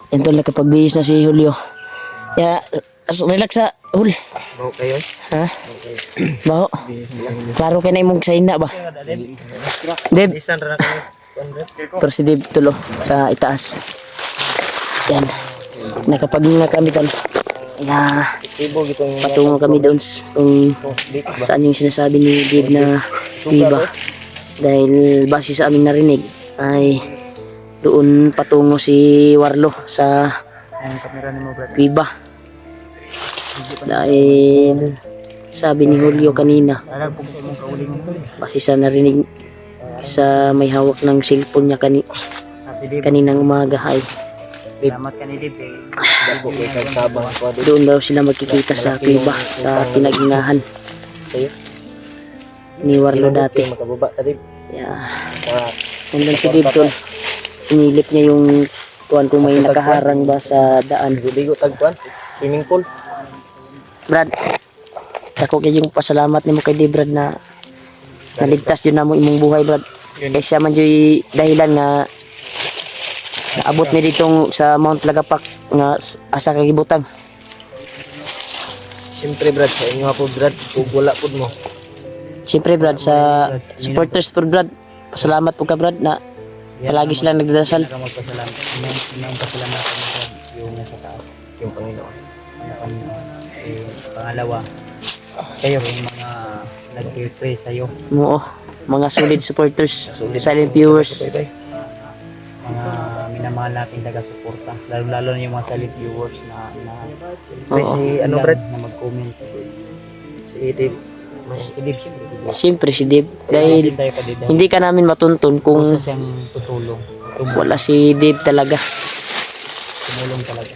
Yan tol, nakapagbihis na si Julio. Ya, relax sa hul. Baho kayo? Ha? Baho. Klaro kayo na imong sayna ba? Deb. Isan ra na kami. Pero si Deb tulo sa itaas. Yan. Nakapaghinga kami tol. Ya, Ibo gitong patungo kami doon kung saan yung sinasabi ni Deb na Piba. Dahil base sa aming narinig ay doon patungo si Warlo sa Piba. Dahil sabi ni Julio kanina, base sa narinig sa may hawak ng cellphone niya kaninang umaga ay doon daw sila magkikita sa Piba sa pinag-ingahan ni Warlo dati. Yeah. Nandun si Dib tol. Sinilip niya yung kuwan kung may nakaharang ba sa daan. Ligo tagkuan. Swimming pool. Brad, ako kay yung pasalamat nimo kay Dib Brad na naligtas jud namo imong buhay Brad. Kaysa man jud dahilan nga naabot mi ditong sa Mount Lagapak nga asa ka gibutang. Siyempre Brad, sa inyo po Brad, kung wala po mo. Siyempre Brad sa supporters po Brad. Pasalamat po ka Brad na palagi silang nagdadasal. Magpasalamat. Yung pasalamatan mo yung nasa taas. Yung Panginoon. Pangalawa, kayo yung mga nag-pray sa'yo. Oo, mga solid supporters, silent viewers. Mga minamahal natin taga-suporta. Lalo-lalo na yung mga silent viewers na Si ano Brad? na mag-comment. Si Dib. Si Dib, Siyempre si Dib. Dahil tayo pa din. hindi ka namin matuntun kung Gusto siyang tutulong. wala si Dib talaga. Tumulong talaga.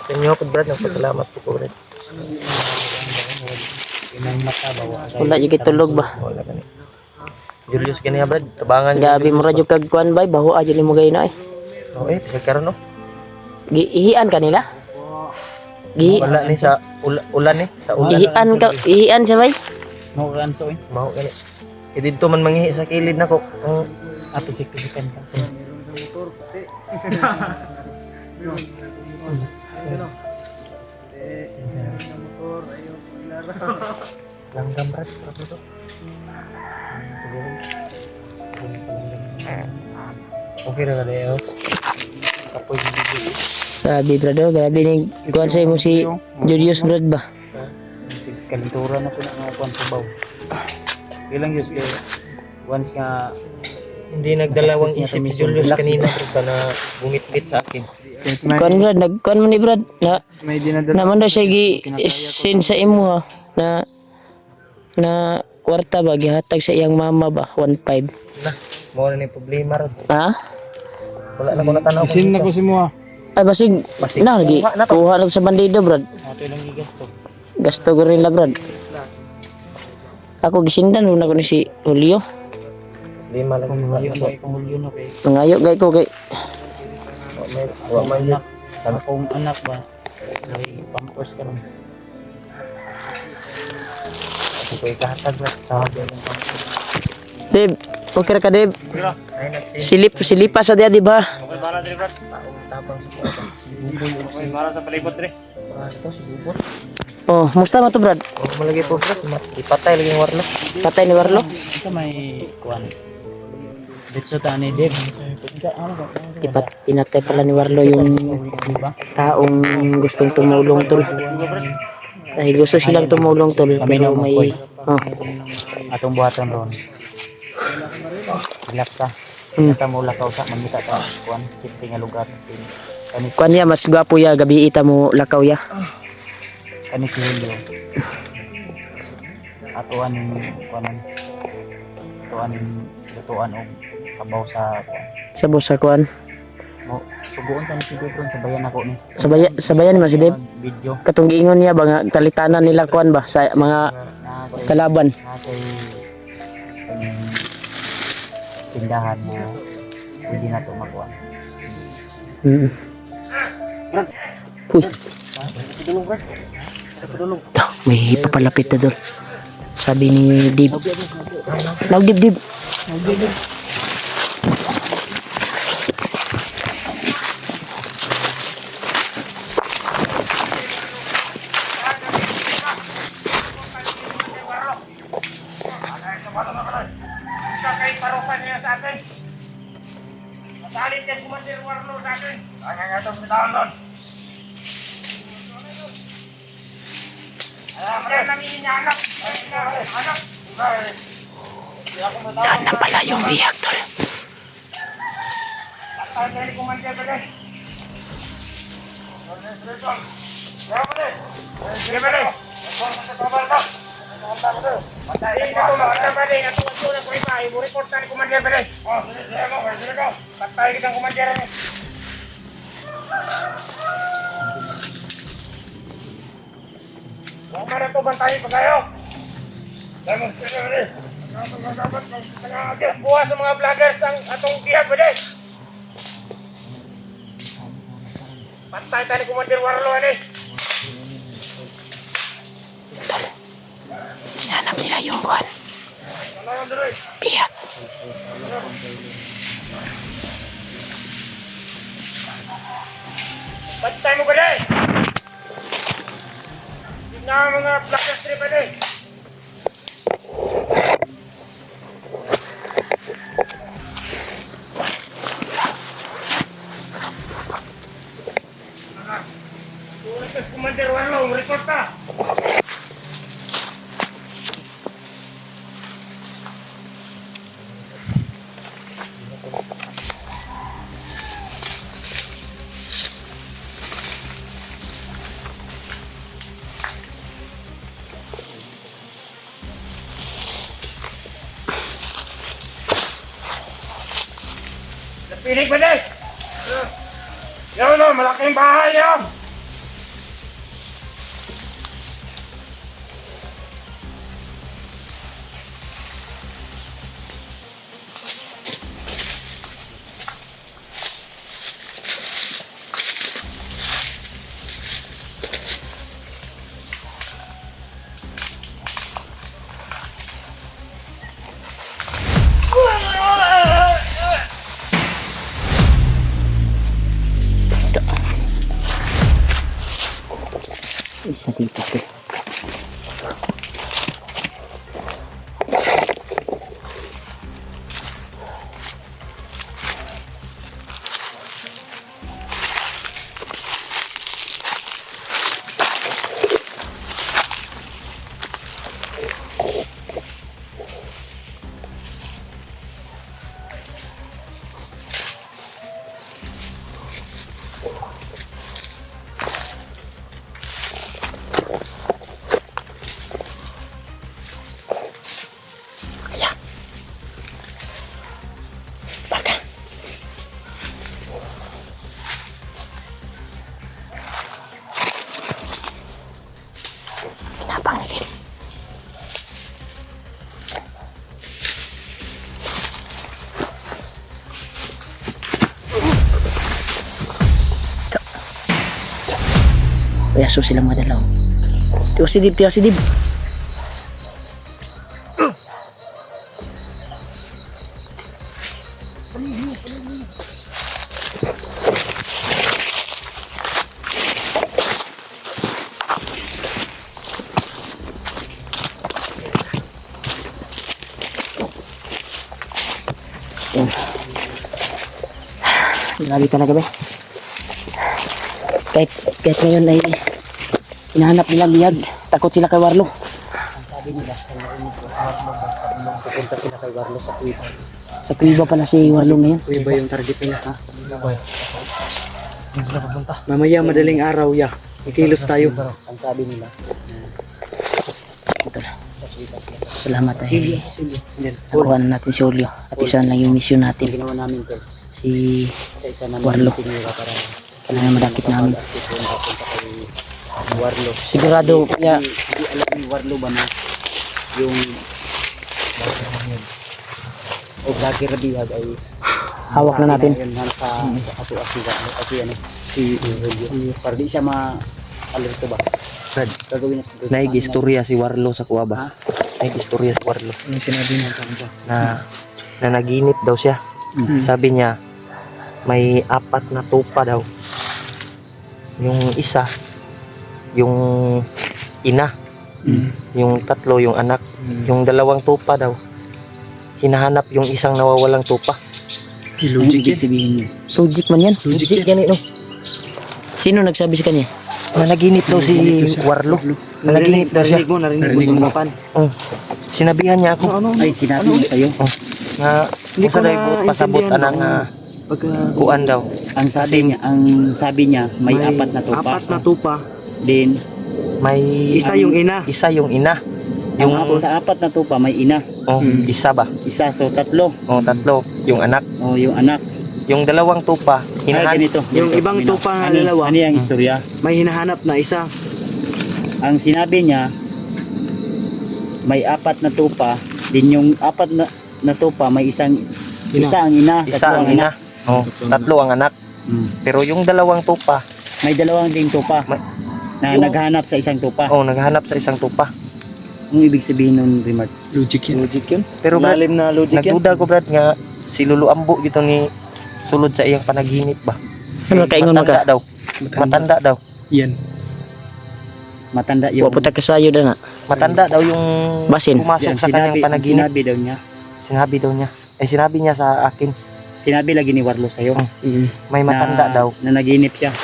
Sa inyo po Brad, nagpasalamat po Brad. Yung ang mata bawa. Wala yung kitulog ba? Wala ka ni. Julius kaniya Brad, tabangan. Gabi mo radyo kag kuan bay, baho adyo mo gay na ay. Oh pagkaroon no. Ihian kanila? Wala ni sa ulan ni, sa ulan. Ihian siya bay? No ranso eh. Mao gani. Dito man mangihi sa kilid nako. Apisik-pisikan ka. Langgam Brad, okay na kada Eos. Kapoy ni Julius. Grabe Brad, grabe ni kuan sa mo si Julius Brad ba? Kalintura na po na mga kuwan sa baw. Ilang years kayo? Once nga Hindi nagdalawang isip si Julius kanina Brad na bumit-bit sa akin. Kuan Brad, nagkuan mo ni Brad na may dinadala naman daw siya send sa imo ha na kwarta ba gihatag sa iyang mama ba 1.5. Na, mo na ni problema ron. Ha? Wala na ko natanaw. isin na ko si mo. Ay basig na lagi kuha lang sa bandido Brad. Ato lang gigasto. Gasto ko rin la Brad. Ako gisindan una ko ni si Julio. Lima lang. Kung ngayon kay kung Julio no kay Nangayo gay ko kay Wa man yun. akong anak ba. May pampers ka lang. Ako ko'y kahatag Brad. Sa hagyan ng pampers. Deb, okay ra ka Deb. Ay nagsin. Silipa sa dia di ba? Okay para dire bro. Tapang sa Okay para sa palibot dire. ito, sigubot. Oh, musta man to Brad? Huwag mo lagi po Brad. Ipatay lagi yung warlo. Patay ni Warlo. Sa may kuan. Ditso ta ni Deb. Pinatay pala ni Warlo yung Diba? taong gustong tumulong tol. Dahil gusto silang tumulong tol pero may Atong buhaton ron. Relax ta. Kita mo lakaw sa mangita ta kuan safety nga lugar. Kanis kuan ya mas gwapo ya gabi ita mo lakaw ya. kanis Julio. Atuan yung kuanan. Lutuan og sabaw sa Sa busa kuan. mo subuon ta ni si Debron sa bayan ako ni. Sabayan mo si Deb. Video Katong giingon niya ba nga kalitanan nila kuan ba sa mga na sa kalaban. Tindahan na pwede na ito makuha. Mm. Uy. May papalapit na doon. Sabi ni Dib. Dib. Yan na pala yung biyak, tol. Bukas sa mga vloggers ang atong biyak ba din? Pantay tayo ni Commander Warlo ani. Hinanap nila yung kuhan. Biyak. Pantay mo ba din? Tingnan ang mga vloggers trip ba din? Bukas Commander Warlo, report ka. Napinig ba din? Yan o, malaking bahay yan. Isa dito, tol. Baka. Pinapangilin. Kaya so sila mga dalaw. Tiwa si Dib, tiwa si Dib. Yan. Grabe talaga ba? Kahit ngayon ay hinahanap nila biyag. Takot sila kay Warlo. Ang sabi nila, kung narinig ko, pupunta sila kay Warlo sa Kuiba. Sa Kuiba pala si Warlo ngayon. Kuiba yung target nila, ha? Hindi sila pupunta. Mamaya madaling araw, ya. Ikilos tayo. Ang sabi nila. Ito na. Sa Kuiba sila. Salamat ay Sige. Yan. nakuha na natin si Julio. At isa lang yung mission Yung natin. ginawa namin, Tol. Si Isa-isa namin Warlo. tinira para kailangan madakit namin. papunta kay Warlo. Sigurado kaya Hindi alam ni Warlo ba na yung o Vlogger Bihag ay hawak na natin. Yun, nasa katuas si Warlo kasi ano si Julio. Para di siya ma-alerto ba? Brad, Gagawin natin. naigistorya si Warlo sa Kuwaba. Ha? Naigistorya si Warlo Yung sinabi niya sa kanila. na naginip daw siya. Sabi niya, may 4 na tupa daw. Yung isa, yung ina. Yung 3, yung anak. Yung 2 tupa daw, hinahanap yung isang nawawalang tupa. Logic yan. Sabihin niyo. Logic man yan. Logic gani no. Sino nagsabi sa kanya? Nanaginip daw si Warlo. Nanaginip daw siya. Narinig mo sa usapan. Oh. Sinabihan niya ako. Ay, sinabi mo sa'yo. Nga, hindi ko na pasabot anang kuan daw. Ang sabi niya, may apat na tupa. Apat na tupa. Din, May Isa yung ina. isa yung ina. yung Yung sa apat na tupa, may ina. isa ba? Isa, so tatlo. Tatlo. Yung anak. O, yung anak. Yung dalawang tupa, Ay, ganito. Yung ganito, ibang ganito. tupa nga Ano- dalawa. Ano yung istorya? May hinahanap na isa. Ang sinabi niya, may apat na tupa. Din yung apat na tupa, may isa ang ina. isa tatlo ang ina. Tatlo ang anak. Mm. Pero yung dalawang tupa, May dalawang ding tupa na Yung- naghahanap sa isang tupa. naghahanap sa isang tupa. Ang ibig sabihin nun, Rimart? Logic yan. Logic yan. Pero Brad, Malalim na logic yan. nagduda ko Brad nga si Lulu Ambo gito ni sulod sa iyang panaginip ba. Ano kaingon mo ka? Matanda daw. Matanda daw. Yan. Matanda yung... Wa puta kasayo na. Matanda daw yung Basin. pumasok Yan, sa kanyang panaginip. sinabi daw niya. Sinabi daw niya. Sinabi niya sa akin, Sinabi lagi ni Warlo sa'yo. may matanda daw Na naginip siya.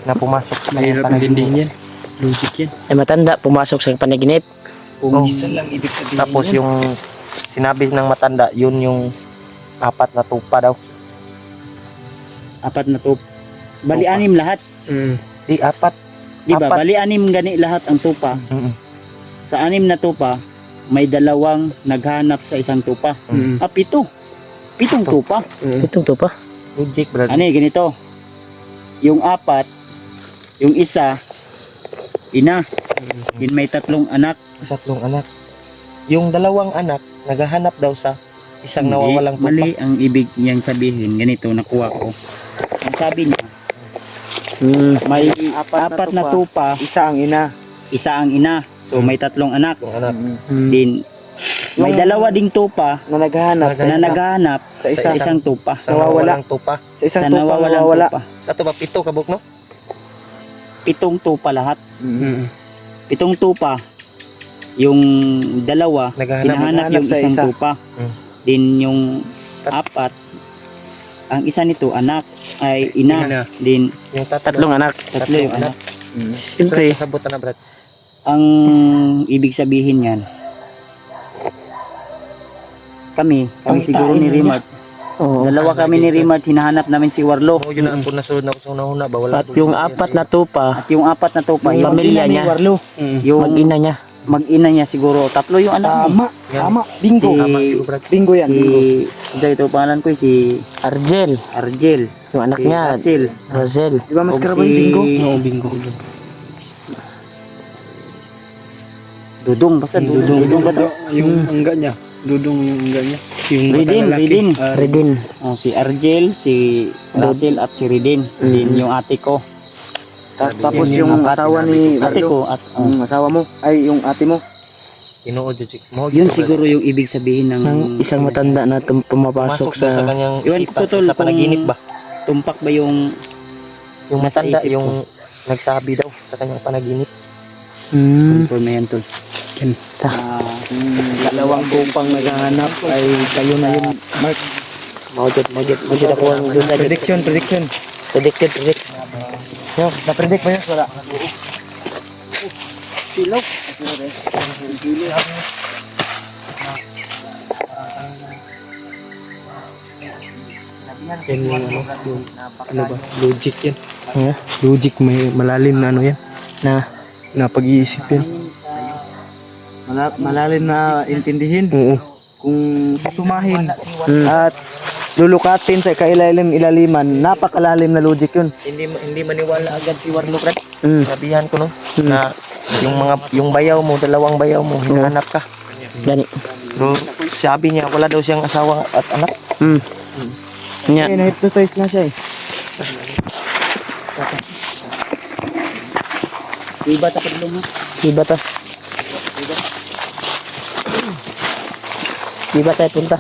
na pumasok sa kanyang Mahirap panaginip. intindihin yan. Logic yan. Ay matanda, pumasok sa panaginip. Oh. Isa lang ibig sabihin Tapos yan. yung sinabi ng matanda, yun yung apat na tupa daw. Apat na tupa. Bali Tupa. anim lahat. Di apat. Di ba? Apat. Bali anim gani lahat ang tupa. Mm-mm. Sa anim na tupa, may dalawang naghanap sa isang tupa. Pito. Pitong tupa. Itong to pa. Logic Brad. Ano ganito? Yung apat, yung isa, ina. Din may tatlong anak. Tatlong anak. Yung dalawang anak, naghahanap daw sa isang Hindi, nawawalang tupa. mali ang ibig niyang sabihin. Ganito, nakuha ko. Ang sabi niya, may apat na tupa, Isa ang ina. isa ang ina. So may tatlong anak. Yung anak. Din, may dalawa ding tupa Na naghahanap na naghahanap Sa sa isa. isang tupa. Sa Nawawala. nawawalang tupa. Sa isang Sa tupa nawawalang nawawala. tupa. Sa ito ba? Pito kabuk no? Pitong tupa lahat. Pitong tupa. Yung dalawa, Naghahanap. hinahanap yung sa isang isa. tupa. Mm. Din yung apat, ang isa nito anak ay ina. Din Yung Tatlong anak. tatlo yung anak. Siyempre, Kasabot na Brad. Ang ibig sabihin yan, kami siguro ni Rimart. oo. Dalawa kami ni Rimart, hinahanap namin si Warlo. Oh, yun ang po nasunod na usong nahuna ba? Wala At yung apat na tupa, At yung apat na tupa, Yung yung pamilya niya. Warlo. yung mag-ina niya. mag-ina niya siguro, tatlo yung anak niya. Tama. Tama. Bingo. Bingo yan. Bingo. Sa ito pangalan ko si Argel, Argel. yung anak si niya. Russell. Rosel. Di ba mas Og karabay bingo? Oo, bingo. Dudong, basta dudong ba to? Yung angga niya. Dudong yung angga niya. Yung Ridin. Redin. Oh, si Argel, si Russell at si Ridin. Din yung ate ko. Tapos yung asawa ni Ate Warlo. ko at Yung asawa mo. Ay, yung ate mo. Tinuod yun. Mo, yun siguro yung ibig sabihin ng Ng isang matanda na Pumasok pumapasok sa sa... kanyang Iwan ko isipan, tol, sa panaginip ba? tumpak ba yung Yung nasa matanda, isip yung nagsabi daw sa kanyang panaginip. tol na yan tol. Dalawang tupang naghahanap ay kayo na yun. Mark. Maudit ako ang doon sa Prediction. predict. Yo, na-predict mo yun? Wala. Silaw. Yan yung ano ba? Logic yan. Ha? Logic, may malalim na ano yan. Na pag-iisip yan. Malalim na intindihin. Oo. Kung sumahin at lulukatin sa ilaliman, napakalalim na logic yun. Hindi maniwala agad si Warlo Brad. Mm. Sabihan ko no na yung bayaw mo, dalawang bayaw mo, hinahanap ka. Gani. Pero sabi niya wala daw siyang asawa at anak. Nya. Eh, na-hypnotize nga siya eh. Iba ta padulong mo. Iba ta. Iba tayo punta.